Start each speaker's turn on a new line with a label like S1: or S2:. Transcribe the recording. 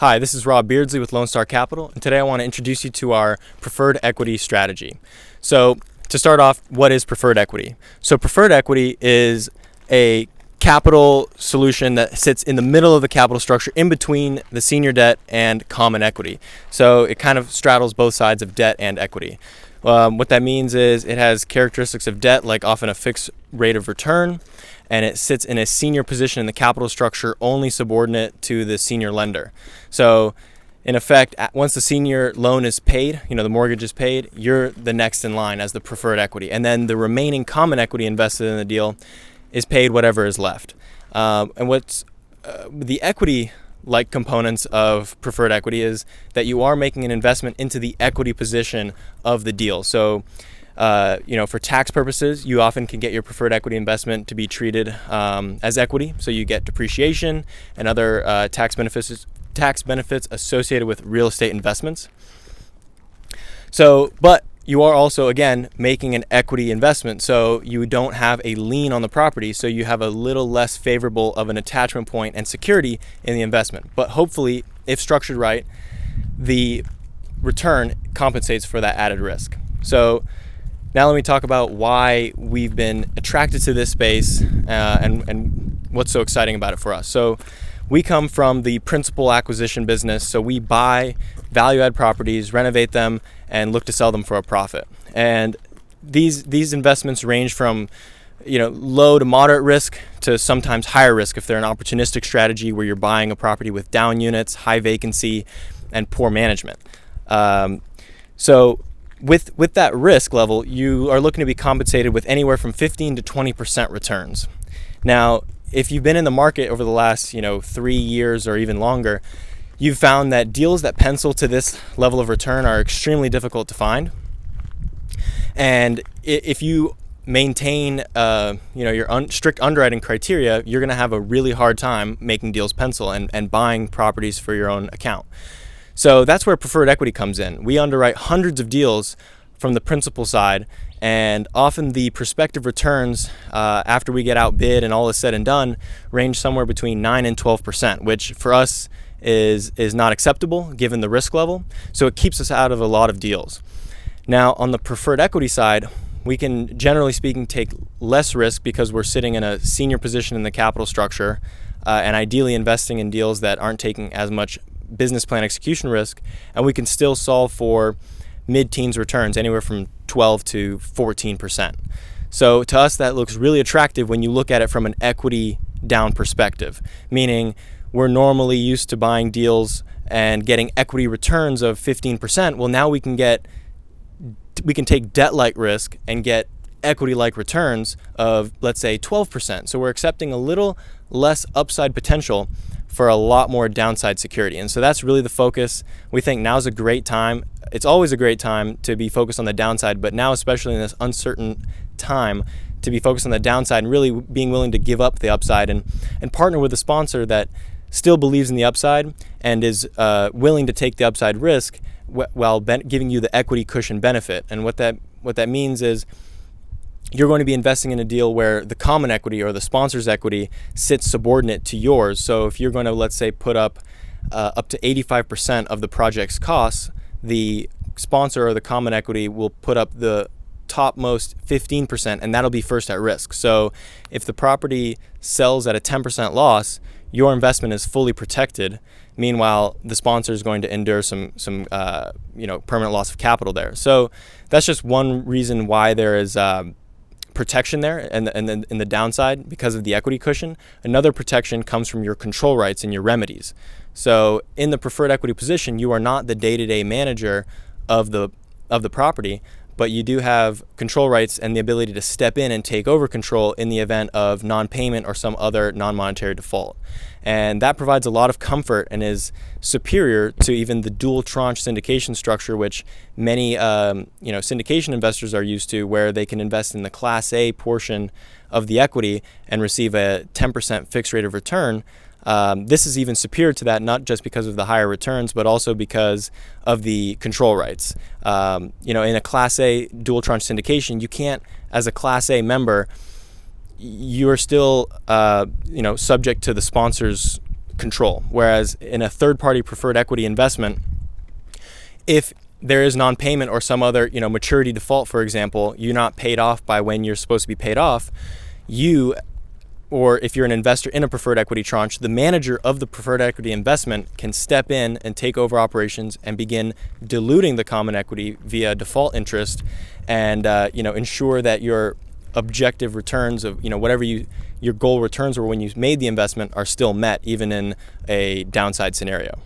S1: Hi, this is Rob Beardsley with Lone Star Capital, and today I want to introduce you to our preferred equity strategy. So to start off, what is preferred equity? So preferred equity is a capital solution that sits in the middle of the capital structure in between the senior debt and common equity. So it kind of straddles both sides of debt and equity. What that means is it has characteristics of debt, like often a fixed rate of return, and it sits in a senior position in the capital structure, only subordinate to the senior lender. So in effect, once the senior loan is paid, the mortgage is paid, you're the next in line as the preferred equity. And then the remaining common equity invested in the deal is paid whatever is left. And what's the equity-like components of preferred equity is that you are making an investment into the equity position of the deal. So for tax purposes, you often can get your preferred equity investment to be treated as equity. So you get depreciation and other tax benefits associated with real estate investments. But you are also, again, making an equity investment. So you don't have a lien on the property. So you have a little less favorable of an attachment point and security in the investment. But hopefully, if structured right, the return compensates for that added risk. So now let me talk about why we've been attracted to this space and what's so exciting about it for us. So we come from the principal acquisition business. So we buy value-add properties, renovate them, and look to sell them for a profit. And these investments range from low to moderate risk to sometimes higher risk if they're an opportunistic strategy where you're buying a property with down units, high vacancy, and poor management. So with that risk level, you are looking to be compensated with anywhere from 15 to 20% returns. Now, if you've been in the market over the last 3 years or even longer, you've found that deals that pencil to this level of return are extremely difficult to find. And if you maintain your strict underwriting criteria, you're going to have a really hard time making deals pencil and buying properties for your own account. So that's where preferred equity comes in. We underwrite hundreds of deals from the principal side, and often the prospective returns after we get outbid and all is said and done range somewhere between 9 and 12%, which for us is not acceptable given the risk level. So it keeps us out of a lot of deals. Now on the preferred equity side, we can, generally speaking, take less risk because we're sitting in a senior position in the capital structure and ideally investing in deals that aren't taking as much business plan execution risk, and we can still solve for mid-teens returns, anywhere from 12 to 14%. So to us, that looks really attractive when you look at it from an equity down perspective, meaning we're normally used to buying deals and getting equity returns of 15%. Well, now we can take debt-like risk and get equity-like returns of, let's say, 12%. So we're accepting a little less upside potential for a lot more downside security. And so that's really the focus. We think now's a great time. It's always a great time to be focused on the downside, but now, especially in this uncertain time, to be focused on the downside and really being willing to give up the upside and partner with a sponsor that still believes in the upside and is willing to take the upside risk while giving you the equity cushion benefit. And what that means is you're going to be investing in a deal where the common equity or the sponsor's equity sits subordinate to yours. So if you're going to, let's say, put up to 85% of the project's costs, the sponsor or the common equity will put up the topmost 15%, and that'll be first at risk. So if the property sells at a 10% loss, your investment is fully protected. Meanwhile, the sponsor is going to endure some permanent loss of capital there. So that's just one reason why there is protection there and in the downside because of the equity cushion. Another protection comes from your control rights and your remedies. So in the preferred equity position, you are not the day-to-day manager of the property, but you do have control rights and the ability to step in and take over control in the event of non-payment or some other non-monetary default. And that provides a lot of comfort and is superior to even the dual tranche syndication structure, which many syndication investors are used to, where they can invest in the Class A portion of the equity and receive a 10% fixed rate of return. This is even superior to that, not just because of the higher returns, but also because of the control rights. In a Class A dual tranche syndication, you can't, as a Class A member, you are still subject to the sponsor's control. Whereas in a third-party preferred equity investment, if there is non-payment or some other, maturity default, for example, you're not paid off by when you're supposed to be paid off, or if you're an investor in a preferred equity tranche, the manager of the preferred equity investment can step in and take over operations and begin diluting the common equity via default interest, and ensure that your objective returns of whatever your goal returns were when you made the investment are still met, even in a downside scenario.